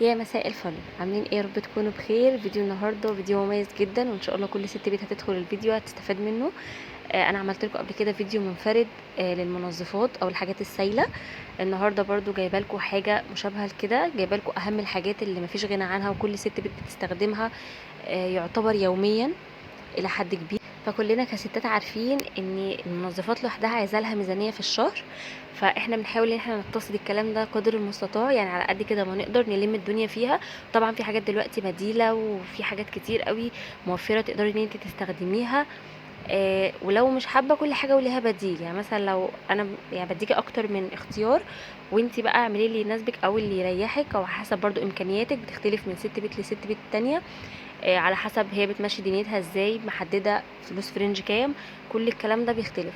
يا مساء الفل، عاملين ايه؟ يا رب تكونوا بخير. فيديو النهارده فيديو مميز جدا، وان شاء الله كل ست بيت هتدخل الفيديو هتستفاد منه. انا عملت لكم قبل كده فيديو منفرد للمنظفات او الحاجات السايله. النهارده برضو جايبه لكم حاجه مشابهه لكده، جايبه لكم اهم الحاجات اللي مفيش غنى عنها وكل ست بيت بتستخدمها يعتبر يوميا الى حد كبير. فكلنا كستات عارفين ان المنظفات لوحدها عايزه لها ميزانيه في الشهر، فاحنا بنحاول ان احنا نقتصد الكلام ده قدر المستطاع، يعني على قد كده ما نقدر نلم الدنيا فيها. طبعا في حاجات دلوقتي بديله وفي حاجات كتير قوي موفره تقدري ان انت تستخدميها. ولو مش حابه كل حاجه وليها بديل، يعني مثلا لو انا يعني بديكي اكتر من اختيار، وانتي بقى اعملي اللي يناسبك او اللي يريحك، او حسب برضو امكانياتك بتختلف من ست بيت لست بيت تانية. على حسب هي بتمشي دنيتها ازاي، محدده فلوس فرنج كام، كل الكلام ده بيختلف.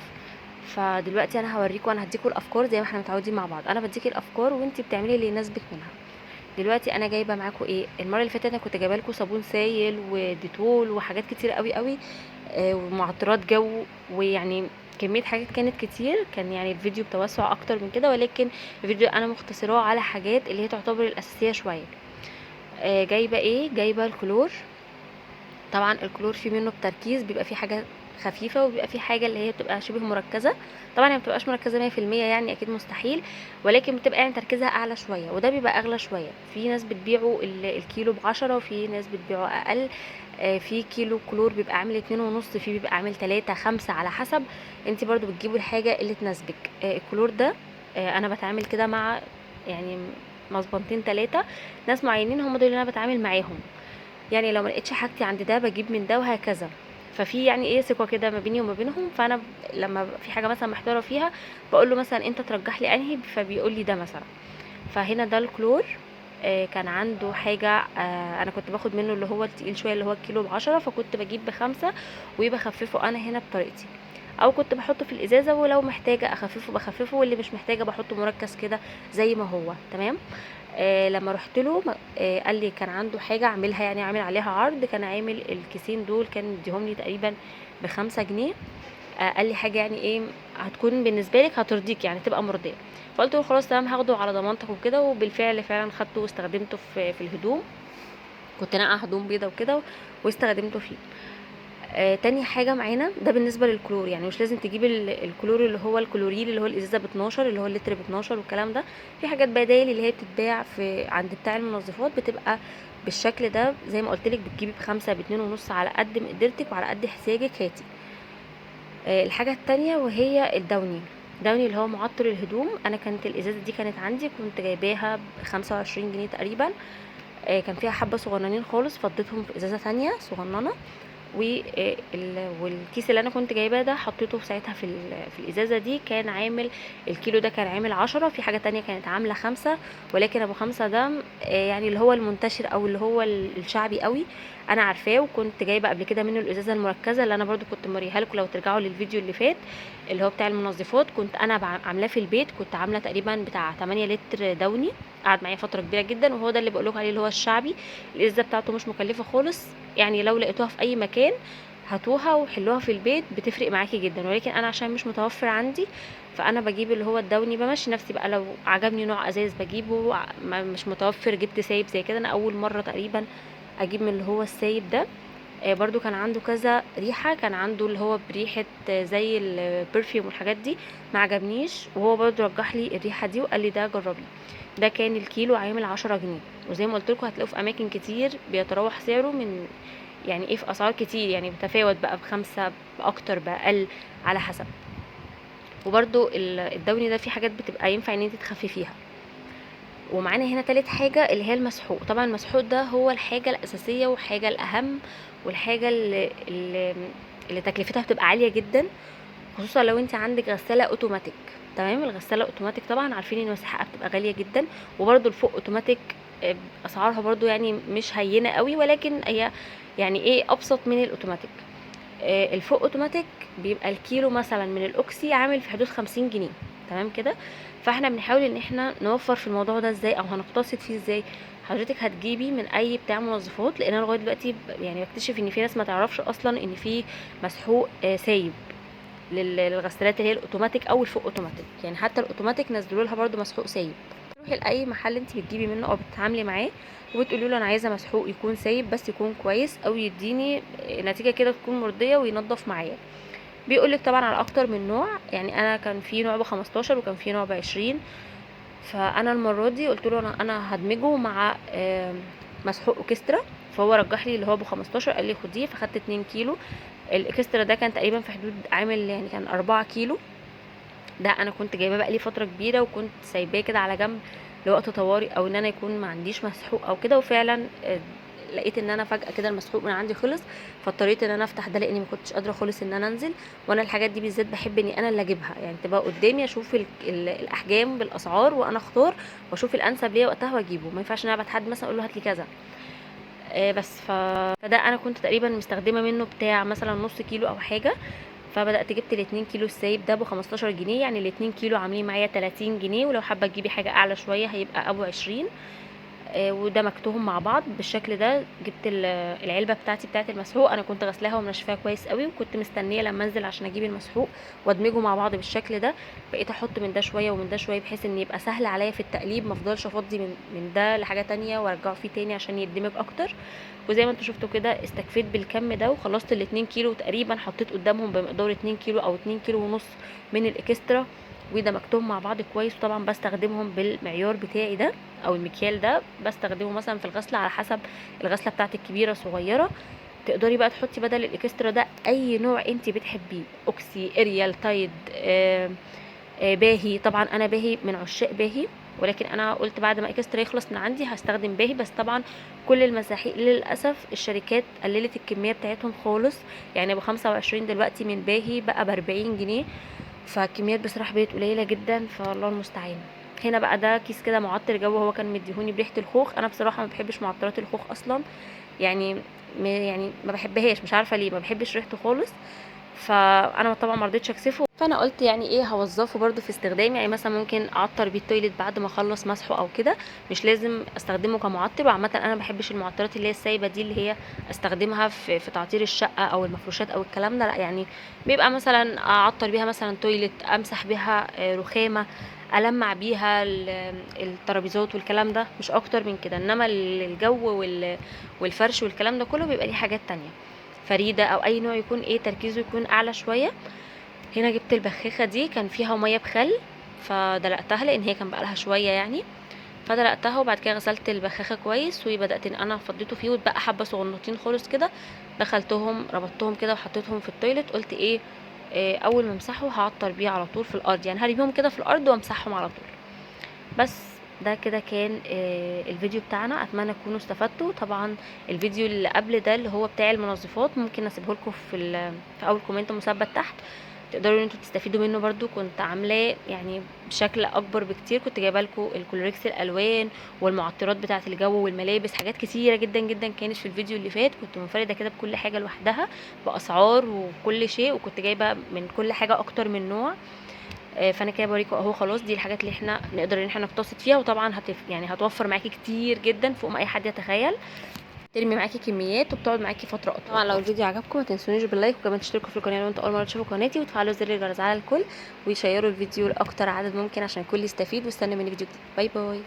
فدلوقتي انا هوريكم، انا هديكم الافكار زي ما احنا متعودين مع بعض، انا بديكي الافكار وانتي بتعملي اللي يناسبك منها. دلوقتي انا جايبه معاكم ايه؟ المره اللي فاتت انا كنت جايبه لكم صابون سايل وديتول وحاجات كتير قوي قوي، ومعطرات جو، ويعني كميه حاجات كانت كتير، كان يعني الفيديو بتوسع اكتر من كده، ولكن الفيديو انا مختصراه على حاجات اللي هي تعتبر الاساسيه شويه. جايبه ايه؟ جايبه الكلور. طبعا الكلور في منه بتركيز، بيبقى فيه حاجه خفيفه وبيبقى فيه حاجه اللي هي بتبقى شبه مركزه. طبعا هي ما بتبقاش مركزه 100%، يعني اكيد مستحيل، ولكن بتبقى يعني تركيزها اعلى شويه، وده بيبقى اغلى شويه. في ناس بتبيعه الكيلو ب10، وفي ناس بتبيعه اقل. في كيلو كلور بيبقى عامل 2.5، في بيبقى عامل 3 5 على حسب. انت برضو بتجيبوا الحاجه اللي تناسبك. الكلور ده انا بتعامل كده مع يعني مصبنتين 3 ناس معينين، هم دول اللي انا بتعامل معاهم. يعني لو ما لقيتش حاجتي عند ده بجيب من ده وهكذا. ففي يعني ايه ثقه كده ما بيني وما بينهم. فانا لما في حاجه مثلا محتاره فيها بقول له مثلا انت ترجح لي انهي، فبيقول لي ده مثلا. فهنا ده الكلور. كان عنده حاجة، أنا كنت باخد منه اللي هو التقيل شوية، اللي هو الكيلو ب10، فكنت بجيب ب5 وبخففه أنا هنا بطريقتي، أو كنت بحطه في الإزازة، ولو محتاجة أخففه بخففه، واللي مش محتاجة بحطه مركز كده زي ما هو تمام. لما رحت له قال لي كان عنده حاجه عاملها، يعني عامل عليها عرض، كان عامل الكيسين دول كان مديهم لي تقريبا ب5 جنيه. قال لي حاجه يعني ايه هتكون بالنسبه لك هترضيك، يعني تبقى مرضيه. فقلت له خلاص تمام، هاخده على ضمانتك وكده. وبالفعل فعلا خدته واستخدمته في الهدوم. كنت ناقعه هدوم بيضه وكده واستخدمته فيه. تاني حاجة معانا ده بالنسبة للكلور، يعني مش لازم تجيب الكلور اللي هو الكلوريل اللي هو الازازة ب12، اللي هو اللتر ب12 والكلام ده. في حاجات بدايل اللي هي بتتباع عند بتاع المنظفات، بتبقى بالشكل ده زي ما قلتلك، بتجيبي ب5 ب2.5 على قد مقدرتك وعلى قد احتياجك هاتي. الحاجة التانية وهي الدوني. دوني اللي هو معطر الهدوم. انا كانت الازازة دي كانت عندي، كنت جايباها ب25 جنيه تقريبا. كان فيها حبة صغننين خالص، فضيتهم في ازازة تانية صغننة. والكيس اللي انا كنت جايباه ده حطيته في ساعتها في الازازه دي، كان عامل الكيلو ده كان عامل 10. في حاجه تانية كانت عامله 5، ولكن ابو 5 ده يعني اللي هو المنتشر او اللي هو الشعبي قوي، انا عارفاه. وكنت جايبه قبل كده منه الازازه المركزه اللي انا برضو كنت موريها لكم لو ترجعوا للفيديو اللي فات، اللي هو بتاع المنظفات. كنت انا عاملاه في البيت، كنت عامله تقريبا بتاع 8 لتر دوني، قعد معايا فتره كبيره جدا. وهو ده اللي بقول لكم عليه اللي هو الشعبي. الازازه بتاعته مش مكلفه خالص، يعني لو لقيتوها في اي مكان هاتوها وحلوها في البيت، بتفرق معاكي جدا. ولكن انا عشان مش متوفر عندي، فانا بجيب اللي هو الدوني، بمشي نفسي بقى. لو عجبني نوع ازاز بجيبه، مش متوفر جبت سايب زي كده. انا اول مره تقريبا اجيب من اللي هو السايب ده. برضو كان عنده كذا ريحه، كان عنده اللي هو بريحه زي البرفيوم والحاجات دي، ما عجبنيش. وهو برضو رجح لي الريحه دي وقال لي ده جربي. ده كان الكيلو عامل 10 جنيه. وزي ما قلت لكم هتلاقوه في اماكن كتير بيتراوح سعره من يعني ايه، في اسعار كتير، يعني بتفاوت بقى ب5 باكتر باقل على حسب. وبرده الدوني ده في حاجات بتبقى ينفع ان انت تخففيها. ومعانا هنا تالت حاجة اللي هي المسحوق. طبعا المسحوق ده هو الحاجة الأساسية والحاجة الأهم، والحاجة اللي تكلفتها بتبقى عالية جدا، خصوصا لو انت عندك غسالة اوتوماتيك. تمام، الغسالة اوتوماتيك طبعا عارفين ان المسحوقة بتبقى غالية جدا. وبرده الفوق اوتوماتيك اسعارها برضو يعني مش هينة قوي، ولكن هي يعني ايه ابسط من الاوتوماتيك. الفوق اوتوماتيك بيبقى الكيلو مثلا من الاوكسي عامل في حدود 50 جنيه. تمام كده. فاحنا بنحاول ان احنا نوفر في الموضوع ده ازاي، او هنقتصد فيه ازاي. حضرتك هتجيبي من اي بتاع منظفات، لان انا لغايه دلوقتي يعني بكتشف ان في ناس ما تعرفش اصلا ان في مسحوق سايب للغسالات اللي هي الاوتوماتيك او الفوق اوتوماتيك. يعني حتى الاوتوماتيك نزلوا لها برده مسحوق سايب. تروحي لاي محل انت بتجيبي منه او بتتعاملي معاه وبتقولي له انا عايزه مسحوق يكون سايب بس يكون كويس، او يديني نتيجه كده تكون مرضيه وينظف معايا. بيقولك طبعا على اكتر من نوع، يعني انا كان في نوع ب15 وكان في نوع ب20. فانا المره دي قلت له انا هدمجه مع مسحوق اكسترا. فهو رجح لي اللي هو ب15، قال لي خديه، فخدت 2 كيلو. الاكسترا ده كان تقريبا في حدود عامل يعني كان 4 كيلو. ده انا كنت جايباه بقالي فتره كبيره وكنت سايباه كده على جنب لوقت طوارئ، او ان انا يكون ما عنديش مسحوق او كده. وفعلا لقيت ان انا فجاه كده المسحوق من عندي خلص، فاضطريت ان انا افتح ده لاني ما كنتش قادره خالص ان انا انزل. وانا الحاجات دي بالذات بحب اني انا اللي اجيبها، يعني تبقى قدامي اشوف الاحجام بالاسعار وانا اختار واشوف الانسب ليا وقتها واجيبه. ما ينفعش ان انا ابعت حد مثلا اقول له هات لي كذا. بس فده انا كنت تقريبا مستخدمه منه بتاع مثلا نص كيلو او حاجه. فبدات جبت ال2 كيلو السايب ده ب15 جنيه، يعني ال2 كيلو عاملين معايا 30 جنيه. ولو حابه تجيبي حاجه اعلى شويه هيبقى ابو 20. ودمجتهم مع بعض بالشكل ده. جبت العلبه بتاعتي بتاعت المسحوق، انا كنت غسلاها ومنشفاها كويس قوي، وكنت مستنيه لما انزل عشان اجيب المسحوق وادمجه مع بعض بالشكل ده. بقيت احط من ده شويه ومن ده شويه بحيث ان يبقى سهل عليا في التقليب، ما افضلش افضي من ده لحاجه تانية وارجعه فيه تاني عشان يدمج اكتر. وزي ما انتوا شفتوا كده استكفيت بالكم ده وخلصت ال2 كيلو تقريبا. حطيت قدامهم بمقدار 2 كيلو او 2 كيلو ونص من الاكسترا ودمجتهم مع بعض كويس. وطبعا بستخدمهم بالمعيار بتاعي ده او المكيال ده، بستخدمه مثلا في الغسله على حسب الغسله بتاعتك كبيره صغيره. تقدري بقى تحطي بدل الاكسترا ده اي نوع انت بتحبيه، اوكسي، اريال، تايد، باهي. طبعا انا باهي من عشاق باهي، ولكن انا قلت بعد ما اكسترا يخلص من عندي هستخدم باهي. بس طبعا كل المساحيق للاسف الشركات قللت الكميه بتاعتهم خالص، يعني ب25 دلوقتي من باهي بقى ب40 جنيه. فالكميات بصراحه بقت قليله جدا، فالله المستعان. هنا بقى ده كيس كده معطر جو، هو كان مديهوني بريحه الخوخ. انا بصراحه ما بحبش معطرات الخوخ اصلا، يعني يعني ما بحبهاش، مش عارفه ليه ما بحبش ريحته خالص. فانا طبعا ما رضيتش اكسفه، فانا قلت يعني ايه هوظفه برده في استخدامي. يعني مثلا ممكن اعطر بيه التويليت بعد ما اخلص مسحه او كده، مش لازم استخدمه كمعطر. وعامه انا ما بحبش المعطرات اللي هي السايبه دي، اللي هي استخدمها في تعطير الشقه او المفروشات او الكلام ده، لا. يعني بيبقى مثلا اعطر بيها مثلا تويليت، امسح بيها رخامه، المع بيها الترابيزات والكلام ده، مش اكتر من كده. انما الجو والفرش والكلام ده كله بيبقى ليه حاجات تانية، فريده او اي نوع يكون ايه تركيزه يكون اعلى شويه. هنا جبت البخاخه دي كان فيها ميه بخل، فدلقتها لان هي كان بقالها شويه يعني. فدلقتها وبعد كده غسلت البخاخه كويس وبدات ان انا فضيته فيه، واتبقى حبه صغنطين خالص كده. دخلتهم ربطتهم كده وحطيتهم في التويلت. قلت ايه اول ما امسحه هعطر بيه على طول في الارض، يعني هرميهم كده في الارض وامسحهم على طول. بس ده كده كان الفيديو بتاعنا. اتمنى تكونوا استفدتوا. طبعا الفيديو اللي قبل ده اللي هو بتاع المنظفات ممكن اسيبه لكم في اول كومنت مثبت تحت، تقدروا ان انتوا تستفيدوا منه برضو. كنت عاملاه يعني بشكل اكبر بكتير، كنت جايبه لكم الكولوريكس الالوان والمعطرات بتاعه الجو والملابس، حاجات كتيره جدا جدا كانت في الفيديو اللي فات. كنت منفرده كده بكل حاجه لوحدها باسعار وكل شيء، وكنت جايبه من كل حاجه اكتر من نوع. فانا كده بوريكم اهو. خلاص دي الحاجات اللي احنا نقدر ان احنا نقتصد فيها، وطبعا يعني هتوفر معاكي كتير جدا فوق ما اي حد يتخيل. ترمي معاكي كميات وبتقعد معاكي فتره اطول. طبعا لو الفيديو عجبكم ما تنسونيش باللايك، وكمان تشتركوا في القناه لو انتوا اول مره تشوفوا قناتي، وتفعلوا زر الجرس على الكل، ويشيروا الفيديو لاكتر عدد ممكن عشان الكل يستفيد. واستنوا مني فيديو جديد. باي باي.